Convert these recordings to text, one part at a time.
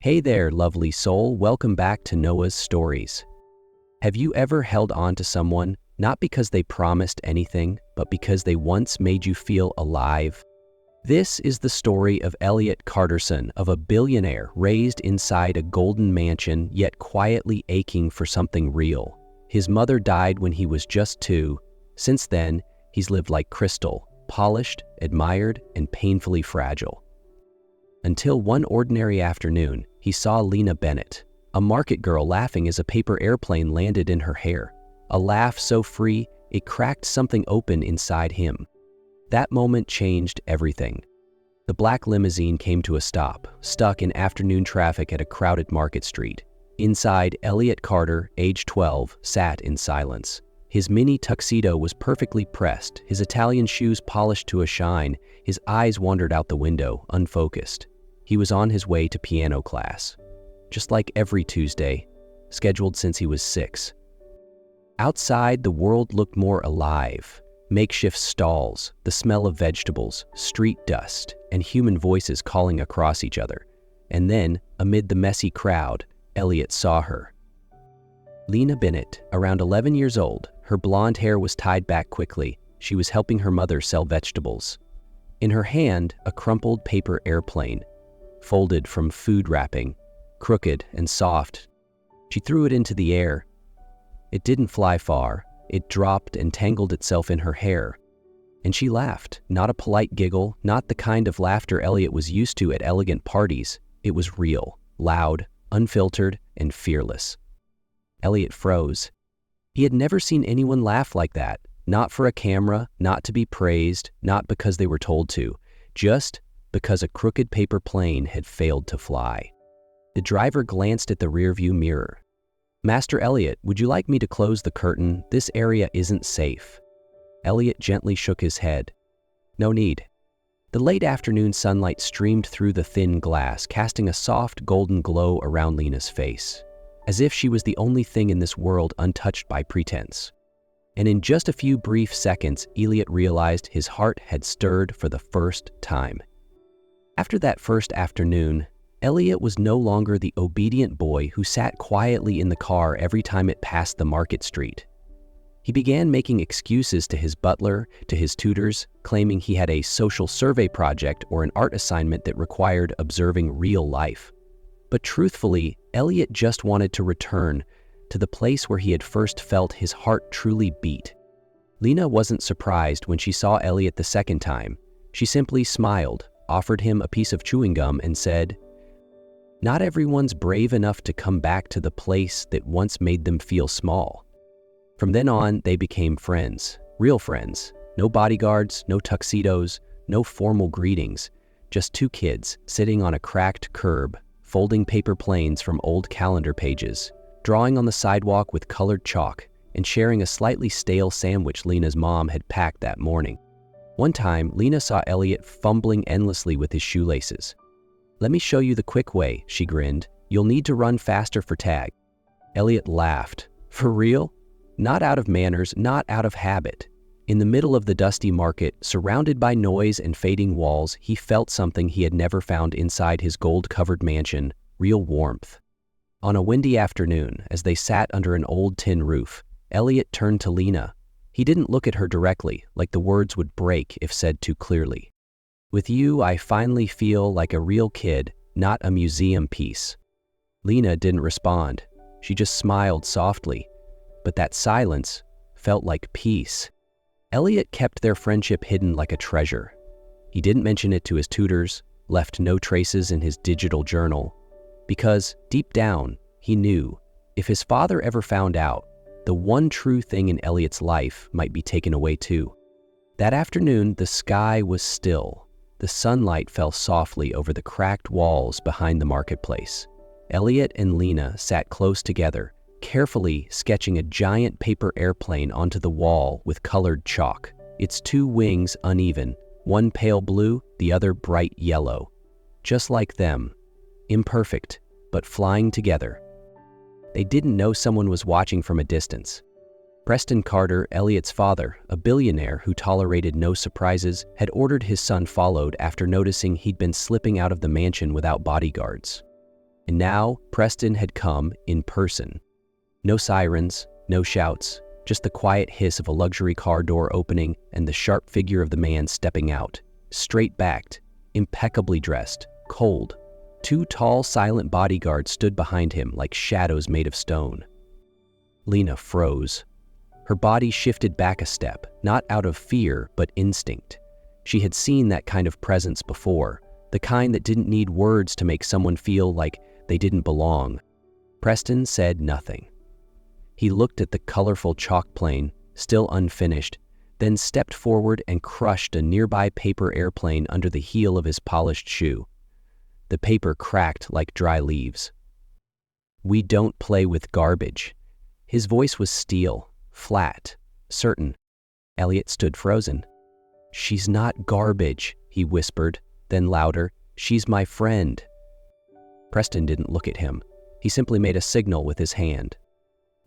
Hey there, lovely soul. Welcome back to Noah's Stories. Have you ever held on to someone, not because they promised anything, but because they once made you feel alive? This is the story of Eliot Carter, of a billionaire raised inside a golden mansion, yet quietly aching for something real. His mother died when he was just 2. Since then, he's lived like crystal, polished, admired, and painfully fragile. Until one ordinary afternoon, he saw Lina Bennett, a market girl, laughing as a paper airplane landed in her hair. A laugh so free, it cracked something open inside him. That moment changed everything. The black limousine came to a stop, stuck in afternoon traffic at a crowded market street. Inside, Eliot Carter, age 12, sat in silence. His mini tuxedo was perfectly pressed, his Italian shoes polished to a shine. His eyes wandered out the window, unfocused. He was on his way to piano class, just like every Tuesday, scheduled since he was 6. Outside, the world looked more alive. Makeshift stalls, the smell of vegetables, street dust, and human voices calling across each other. And then, amid the messy crowd, Eliot saw her. Lina Bennett, around 11 years old, her blonde hair was tied back quickly. She was helping her mother sell vegetables. In her hand, a crumpled paper airplane, folded from food wrapping, crooked and soft. She threw it into the air. It didn't fly far. It dropped and tangled itself in her hair. And she laughed, not a polite giggle, not the kind of laughter Eliot was used to at elegant parties. It was real, loud, unfiltered, and fearless. Eliot froze. He had never seen anyone laugh like that, not for a camera, not to be praised, not because they were told to, just because a crooked paper plane had failed to fly. The driver glanced at the rearview mirror. "Master Eliot, would you like me to close the curtain? This area isn't safe." Eliot gently shook his head. "No need." The late afternoon sunlight streamed through the thin glass, casting a soft golden glow around Lina's face, as if she was the only thing in this world untouched by pretense. And in just a few brief seconds, Eliot realized his heart had stirred for the first time. After that first afternoon, Eliot was no longer the obedient boy who sat quietly in the car every time it passed the market street. He began making excuses to his butler, to his tutors, claiming he had a social survey project or an art assignment that required observing real life. But truthfully, Eliot just wanted to return to the place where he had first felt his heart truly beat. Lina wasn't surprised when she saw Eliot the second time. She simply smiled, offered him a piece of chewing gum, and said, "Not everyone's brave enough to come back to the place that once made them feel small." From then on, they became friends, real friends. No bodyguards, no tuxedos, no formal greetings, just 2 kids sitting on a cracked curb, folding paper planes from old calendar pages, drawing on the sidewalk with colored chalk, and sharing a slightly stale sandwich Lina's mom had packed that morning. One time, Lina saw Eliot fumbling endlessly with his shoelaces. "Let me show you the quick way," she grinned. "You'll need to run faster for tag." Eliot laughed. "For real?" Not out of manners, not out of habit. In the middle of the dusty market, surrounded by noise and fading walls, he felt something he had never found inside his gold-covered mansion: real warmth. On a windy afternoon, as they sat under an old tin roof, Eliot turned to Lina. He didn't look at her directly, like the words would break if said too clearly. "With you, I finally feel like a real kid, not a museum piece." Lina didn't respond. She just smiled softly. But that silence felt like peace. Eliot kept their friendship hidden like a treasure. He didn't mention it to his tutors, left no traces in his digital journal, because, deep down, he knew, if his father ever found out, the one true thing in Eliot's life might be taken away too. That afternoon, the sky was still. The sunlight fell softly over the cracked walls behind the marketplace. Eliot and Lina sat close together, carefully sketching a giant paper airplane onto the wall with colored chalk, its 2 wings uneven, one pale blue, the other bright yellow. Just like them, imperfect, but flying together. They didn't know someone was watching from a distance. Preston Carter, Eliot's father, a billionaire who tolerated no surprises, had ordered his son followed after noticing he'd been slipping out of the mansion without bodyguards. And now Preston had come in person. No sirens, no shouts, just the quiet hiss of a luxury car door opening and the sharp figure of the man stepping out, straight-backed, impeccably dressed, cold. Two tall, silent bodyguards stood behind him like shadows made of stone. Lina froze. Her body shifted back a step, not out of fear, but instinct. She had seen that kind of presence before, the kind that didn't need words to make someone feel like they didn't belong. Preston said nothing. He looked at the colorful chalk plane, still unfinished, then stepped forward and crushed a nearby paper airplane under the heel of his polished shoe. The paper cracked like dry leaves. "We don't play with garbage." His voice was steel, flat, certain. Eliot stood frozen. "She's not garbage," he whispered, then louder, "She's my friend." Preston didn't look at him. He simply made a signal with his hand.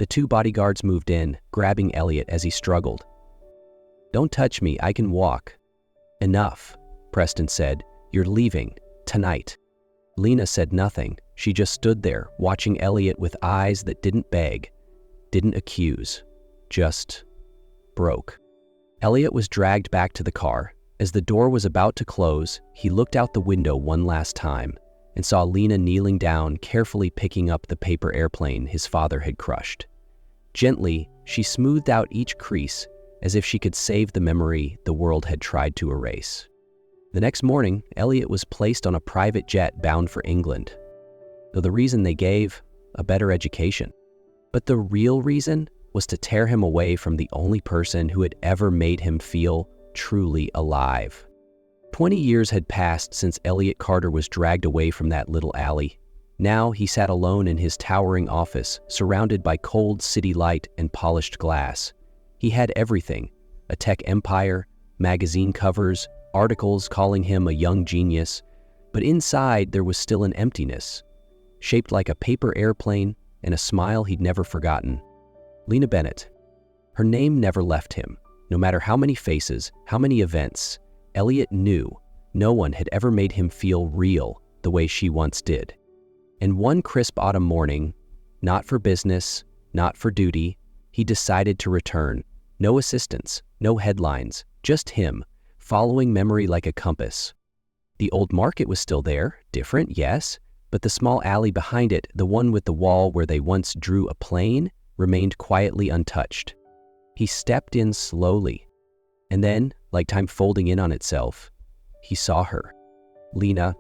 The two bodyguards moved in, grabbing Eliot as he struggled. "Don't touch me, I can walk." "Enough," Preston said. "You're leaving, tonight." Lina said nothing. She just stood there, watching Eliot with eyes that didn't beg, didn't accuse, just broke. Eliot was dragged back to the car. As the door was about to close, he looked out the window one last time and saw Lina kneeling down, carefully picking up the paper airplane his father had crushed. Gently, she smoothed out each crease as if she could save the memory the world had tried to erase. The next morning, Eliot was placed on a private jet bound for England. Though the reason they gave, a better education. But the real reason was to tear him away from the only person who had ever made him feel truly alive. 20 years had passed since Eliot Carter was dragged away from that little alley. Now he sat alone in his towering office, surrounded by cold city light and polished glass. He had everything: a tech empire, magazine covers, articles calling him a young genius. But inside there was still an emptiness, shaped like a paper airplane, and a smile he'd never forgotten. Lina Bennett. Her name never left him. No matter how many faces, how many events, Eliot knew no one had ever made him feel real the way she once did. And one crisp autumn morning, not for business, not for duty, he decided to return. No assistants, no headlines, just him, following memory like a compass. The old market was still there, different, yes, but the small alley behind it, the one with the wall where they once drew a plane, remained quietly untouched. He stepped in slowly, and then, like time folding in on itself, he saw her. Lina.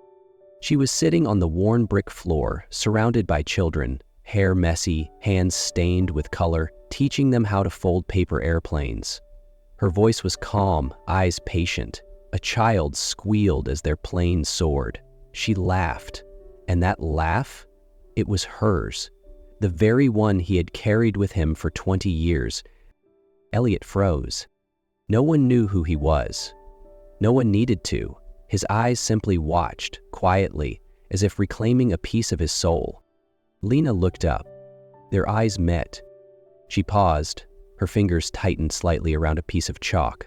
She was sitting on the worn brick floor, surrounded by children, hair messy, hands stained with color, teaching them how to fold paper airplanes. Her voice was calm, eyes patient. A child squealed as their plane soared. She laughed, and that laugh, it was hers, the very one he had carried with him for 20 years. Eliot froze. No one knew who he was. No one needed to. His eyes simply watched, quietly, as if reclaiming a piece of his soul. Lina looked up. Their eyes met. She paused. Her fingers tightened slightly around a piece of chalk.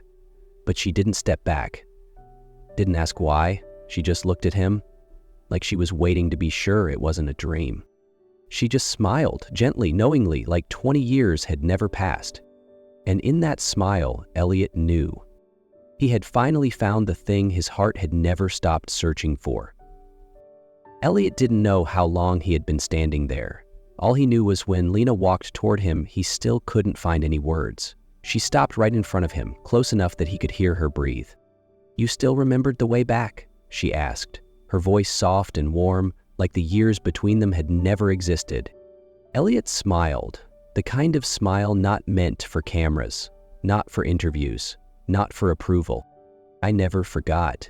But she didn't step back. Didn't ask why. She just looked at him, like she was waiting to be sure it wasn't a dream. She just smiled, gently, knowingly, like 20 years had never passed. And in that smile, Eliot knew. He had finally found the thing his heart had never stopped searching for. Eliot didn't know how long he had been standing there. All he knew was when Lina walked toward him, he still couldn't find any words. She stopped right in front of him, close enough that he could hear her breathe. "You still remembered the way back?" she asked, her voice soft and warm, like the years between them had never existed. Eliot smiled, the kind of smile not meant for cameras, not for interviews, not for approval. "I never forgot."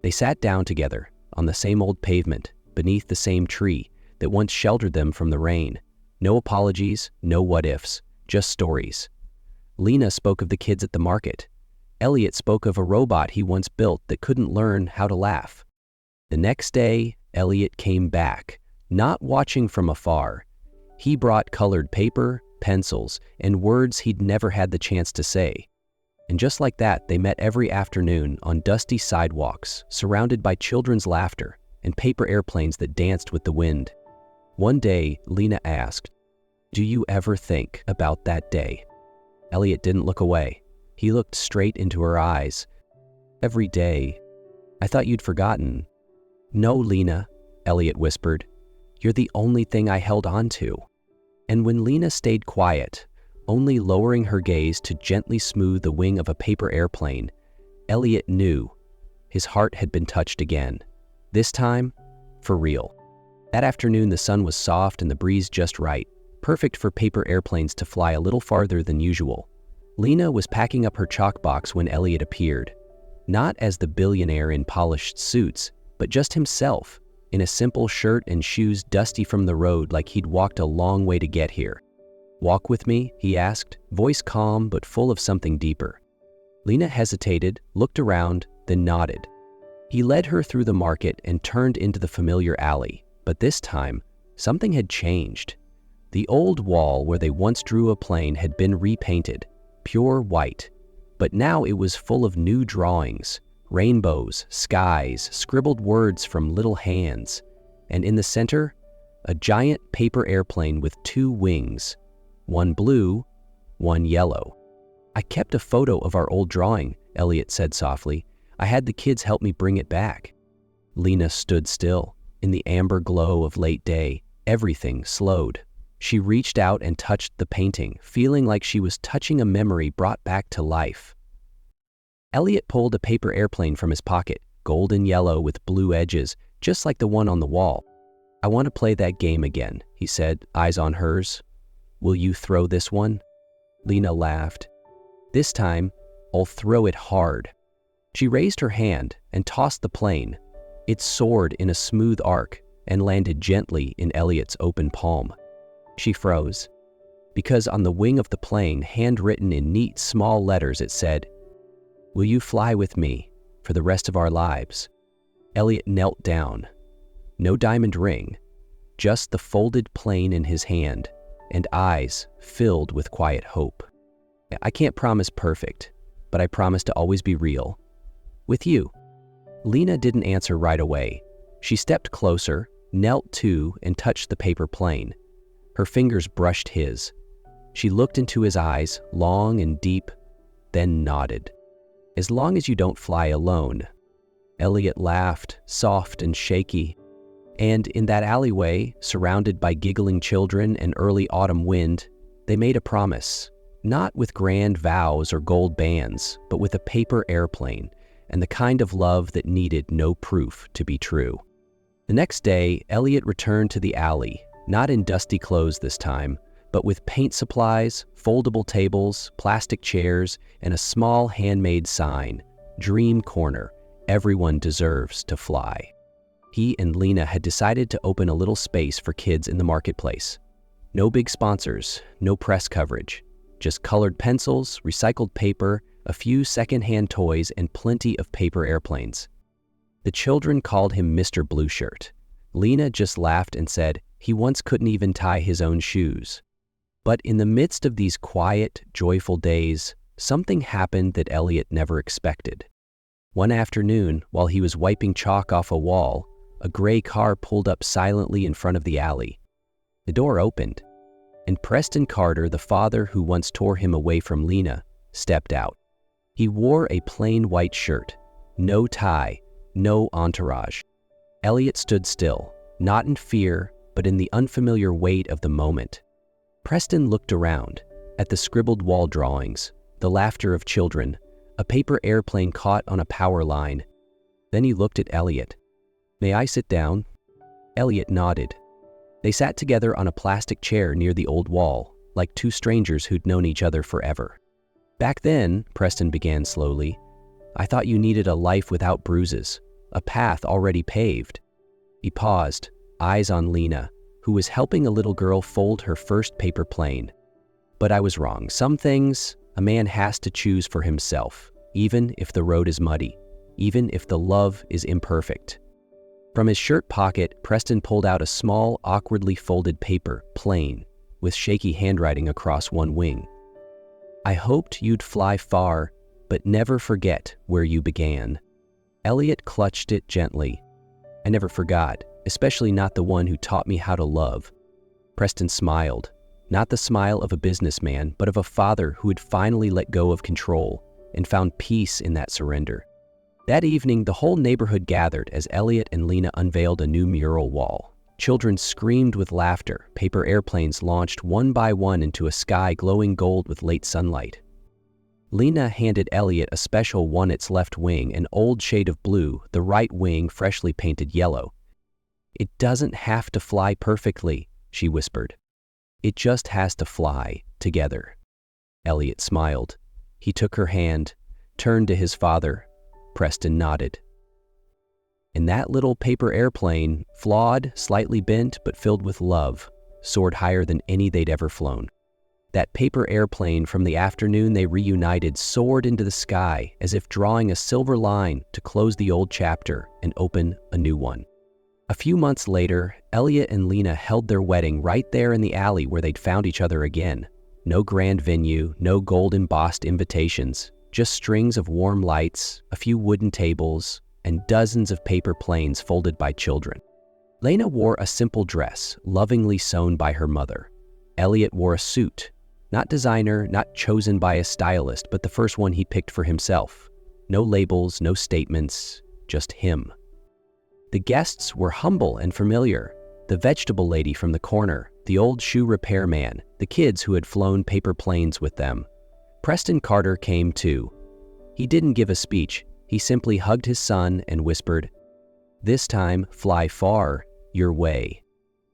They sat down together, on the same old pavement, beneath the same tree that once sheltered them from the rain. No apologies, no what-ifs, just stories. Lina spoke of the kids at the market. Eliot spoke of a robot he once built that couldn't learn how to laugh. The next day, Eliot came back, not watching from afar. He brought colored paper, pencils, and words he'd never had the chance to say. And just like that, they met every afternoon on dusty sidewalks, surrounded by children's laughter, and paper airplanes that danced with the wind. One day, Lina asked, "Do you ever think about that day?" Eliot didn't look away. He looked straight into her eyes. "Every day. I thought you'd forgotten." "No, Lina," Eliot whispered. "You're the only thing I held on to." And when Lina stayed quiet, only lowering her gaze to gently smooth the wing of a paper airplane, Eliot knew his heart had been touched again. This time, for real. That afternoon, the sun was soft and the breeze just right, perfect for paper airplanes to fly a little farther than usual. Lina was packing up her chalk box when Eliot appeared. Not as the billionaire in polished suits, but just himself, in a simple shirt and shoes dusty from the road like he'd walked a long way to get here. "Walk with me?" he asked, voice calm but full of something deeper. Lina hesitated, looked around, then nodded. He led her through the market and turned into the familiar alley, but this time, something had changed. The old wall where they once drew a plane had been repainted, pure white, but now it was full of new drawings, rainbows, skies, scribbled words from little hands, and in the center, a giant paper airplane with two wings, one blue, one yellow. "I kept a photo of our old drawing," Eliot said softly. "I had the kids help me bring it back." Lina stood still. In the amber glow of late day, everything slowed. She reached out and touched the painting, feeling like she was touching a memory brought back to life. Eliot pulled a paper airplane from his pocket, golden yellow with blue edges, just like the one on the wall. "I want to play that game again," he said, eyes on hers. "Will you throw this one?" Lina laughed. "This time, I'll throw it hard." She raised her hand and tossed the plane. It soared in a smooth arc and landed gently in Eliot's open palm. She froze, because on the wing of the plane, handwritten in neat small letters, it said, "Will you fly with me for the rest of our lives?" Eliot knelt down. No diamond ring, just the folded plane in his hand, and eyes filled with quiet hope. "I can't promise perfect, but I promise to always be real. With you." Lina didn't answer right away. She stepped closer, knelt too, and touched the paper plane. Her fingers brushed his. She looked into his eyes, long and deep, then nodded. "As long as you don't fly alone." Eliot laughed, soft and shaky. And in that alleyway, surrounded by giggling children and early autumn wind, they made a promise, not with grand vows or gold bands, but with a paper airplane, and the kind of love that needed no proof to be true. The next day, Eliot returned to the alley, not in dusty clothes this time, but with paint supplies, foldable tables, plastic chairs, and a small handmade sign, "Dream Corner, everyone deserves to fly." He and Lina had decided to open a little space for kids in the marketplace. No big sponsors, no press coverage, just colored pencils, recycled paper, a few secondhand toys, and plenty of paper airplanes. The children called him Mr. Blue Shirt. Lina just laughed and said he once couldn't even tie his own shoes. But in the midst of these quiet, joyful days, something happened that Eliot never expected. One afternoon, while he was wiping chalk off a wall, a gray car pulled up silently in front of the alley. The door opened, and Preston Carter, the father who once tore him away from Lina, stepped out. He wore a plain white shirt, no tie, no entourage. Eliot stood still, not in fear, but in the unfamiliar weight of the moment. Preston looked around, at the scribbled wall drawings, the laughter of children, a paper airplane caught on a power line. Then he looked at Eliot. "May I sit down?" Eliot nodded. They sat together on a plastic chair near the old wall, like two strangers who'd known each other forever. "Back then," Preston began slowly, "I thought you needed a life without bruises, a path already paved." He paused, eyes on Lina, who was helping a little girl fold her first paper plane. "But I was wrong. Some things a man has to choose for himself, even if the road is muddy, even if the love is imperfect." From his shirt pocket, Preston pulled out a small, awkwardly folded paper plane with shaky handwriting across one wing. "I hoped you'd fly far, but never forget where you began." Eliot clutched it gently. I never forgot, especially not the one who taught me how to love. Preston smiled, not the smile of a businessman, but of a father who had finally let go of control and found peace in that surrender. That evening, the whole neighborhood gathered as Eliot and Lina unveiled a new mural wall. Children screamed with laughter. Paper airplanes launched one by one into a sky glowing gold with late sunlight. Lina handed Eliot a special one, its left wing an old shade of blue, the right wing freshly painted yellow. "It doesn't have to fly perfectly," she whispered. "It just has to fly together." Eliot smiled. He took her hand, turned to his father. Preston nodded. And that little paper airplane, flawed, slightly bent, but filled with love, soared higher than any they'd ever flown. That paper airplane from the afternoon they reunited soared into the sky as if drawing a silver line to close the old chapter and open a new one. A few months later, Eliot and Lina held their wedding right there in the alley where they'd found each other again. No grand venue, no gold-embossed invitations, just strings of warm lights, a few wooden tables, and dozens of paper planes folded by children. Lina wore a simple dress, lovingly sewn by her mother. Eliot wore a suit, not designer, not chosen by a stylist, but the first one he picked for himself. No labels, no statements, just him. The guests were humble and familiar. The vegetable lady from the corner, the old shoe repairman, the kids who had flown paper planes with them. Preston Carter came too. He didn't give a speech. He simply hugged his son and whispered, "This time, fly far, your way."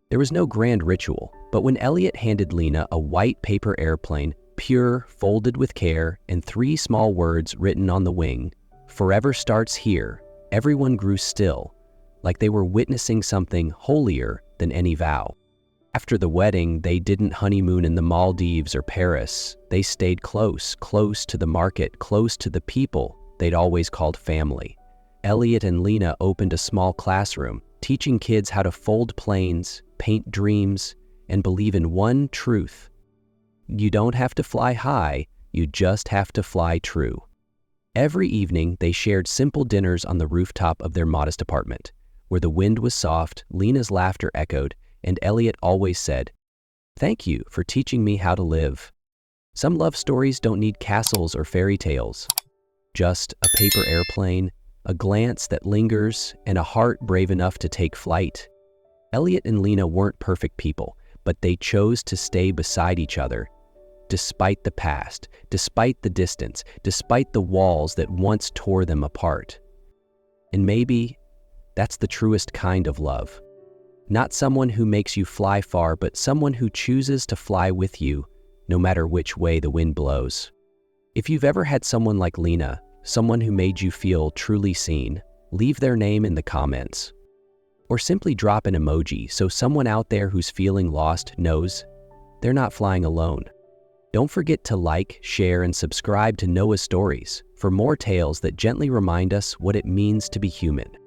There was no grand ritual, but when Eliot handed Lina a white paper airplane, pure, folded with care, and 3 small words written on the wing, "Forever starts here," everyone grew still, like they were witnessing something holier than any vow. After the wedding, they didn't honeymoon in the Maldives or Paris. They stayed close to the market, close to the people they'd always called family. Eliot and Lina opened a small classroom, teaching kids how to fold planes, paint dreams, and believe in one truth. You don't have to fly high, you just have to fly true. Every evening, they shared simple dinners on the rooftop of their modest apartment. Where the wind was soft, Lina's laughter echoed, and Eliot always said, "Thank you for teaching me how to live." Some love stories don't need castles or fairy tales. Just a paper airplane, a glance that lingers, and a heart brave enough to take flight. Eliot and Lina weren't perfect people, but they chose to stay beside each other. Despite the past, despite the distance, despite the walls that once tore them apart. And maybe that's the truest kind of love. Not someone who makes you fly far, but someone who chooses to fly with you, no matter which way the wind blows. If you've ever had someone like Lina, someone who made you feel truly seen, leave their name in the comments. Or simply drop an emoji so someone out there who's feeling lost knows they're not flying alone. Don't forget to like, share, and subscribe to Noah's Stories for more tales that gently remind us what it means to be human.